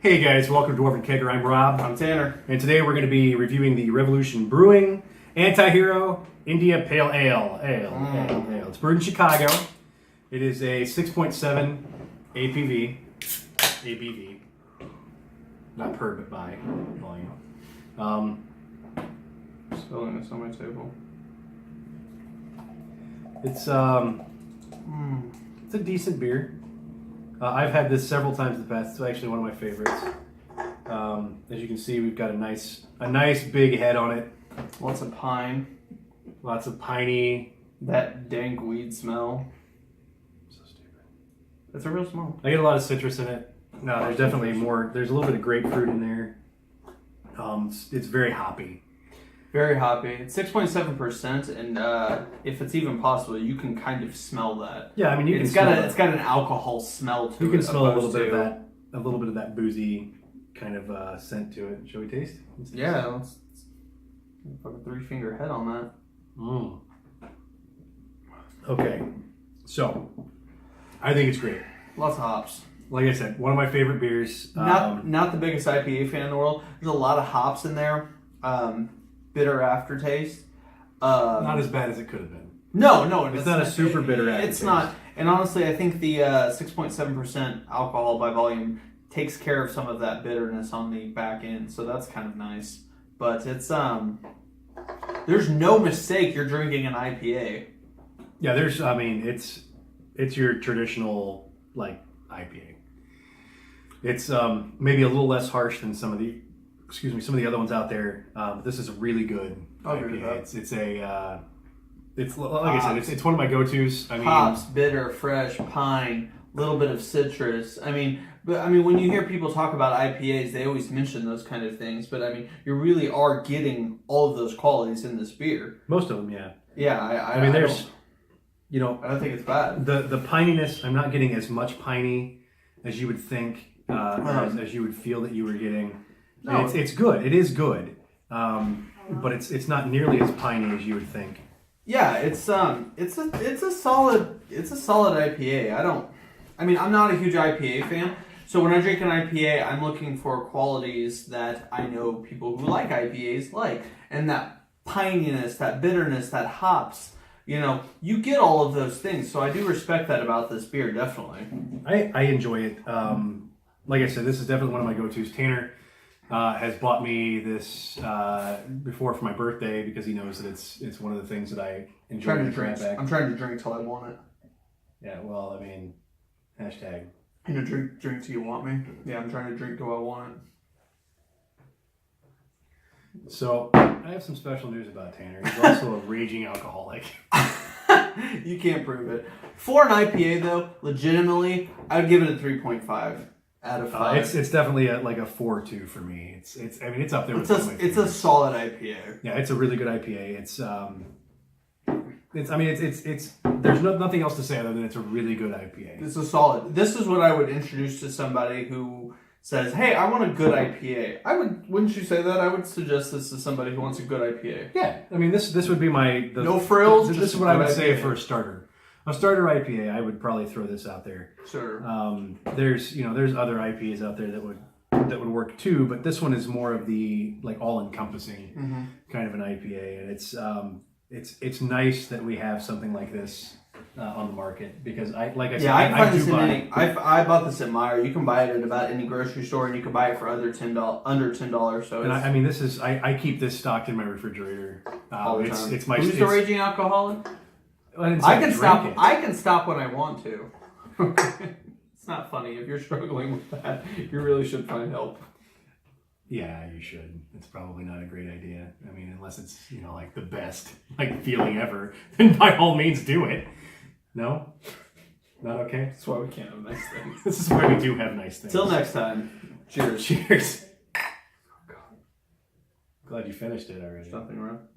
Hey guys, welcome to Dwarvenkegger. I'm Rob. I'm Tanner. And today we're going to be reviewing the Revolution Brewing Anti-Hero India Pale Ale. Ale. It's brewed in Chicago. It is a 6.7 ABV. Not per, but by volume. Spilling this on my table. It's a decent beer. I've had this several times in the past. It's actually one of my favorites. As you can see, we've got a nice big head on it. Lots of pine. Lots of piney. That dank weed smell. So stupid. It's a real smell. I get a lot of citrus in it. No, there's definitely more. There's a little bit of grapefruit in there. It's very hoppy. Very hoppy. It's 6.7%, and if it's even possible, you can kind of smell that. Yeah, I mean it's got an alcohol smell to it. You can smell a little bit of that boozy kind of scent to it. Shall we taste? Yeah, let's put a 3-finger head on that. Okay, so I think it's great. Lots of hops. Like I said, one of my favorite beers. Not the biggest IPA fan in the world. There's a lot of hops in there. Bitter aftertaste. Not as bad as it could have been. No, it's not a super bitter aftertaste. It's not. And honestly, I think the 6.7% alcohol by volume takes care of some of that bitterness on the back end, so that's kind of nice. But it's there's no mistake you're drinking an IPA. Yeah, it's your traditional like IPA. It's maybe a little less harsh than some of the other ones out there. This is a really good IPA. It's like I said, it's one of my go-tos. I mean, hops, bitter, fresh, pine, little bit of citrus. I mean, when you hear people talk about IPAs, they always mention those kind of things. But I mean, you really are getting all of those qualities in this beer. Most of them, yeah. Yeah, I mean, I don't think it's bad. The pininess, I'm not getting as much piney as you would think, as you would feel that you were getting. No. It's good. It is good, but it's not nearly as piney as you would think. Yeah, it's a solid IPA. I'm not a huge IPA fan, so when I drink an IPA, I'm looking for qualities that I know people who like IPAs like, and that pininess, that bitterness, that hops. You get all of those things, so I do respect that about this beer, definitely. I enjoy it. Like I said, this is definitely one of my go-tos. Tanner has bought me this before for my birthday because he knows that it's one of the things that I enjoy to drink. I'm trying to drink till I want it. Yeah, well, I mean, hashtag. Drink till you want me. Yeah, I'm trying to drink till I want it. So I have some special news about Tanner. He's also a raging alcoholic. You can't prove it. For an IPA, though, legitimately, I would give it a 3.5. Out of 5. It's definitely a 4.2 for me. It's up there. It's a solid IPA. Yeah, it's a really good IPA. There's nothing else to say other than it's a really good IPA. It's a solid. This is what I would introduce to somebody who says, "Hey, I want a good IPA." Wouldn't you say that? I would suggest this to somebody who wants a good IPA. Yeah, I mean this would be no frills. This is what I would say for a starter. A starter IPA, I would probably throw this out there. Sure. There's other IPAs out there that would work too, but this one is more of the all-encompassing kind of an IPA, and it's nice that we have something like this on the market because I bought this at Meijer. You can buy it at about any grocery store, and you can buy it for under $10. So I keep this stocked in my refrigerator. All the time. It's my. Who's the raging alcoholic? I can stop. I can stop when I want to. It's not funny. If you're struggling with that, you really should find help. Yeah, you should. It's probably not a great idea. I mean, unless it's the best feeling ever, then by all means do it. No, not okay. That's why we can't have nice things. This is why we do have nice things. Till next time. Cheers. Cheers. Oh, God. Glad you finished it already. There's nothing wrong.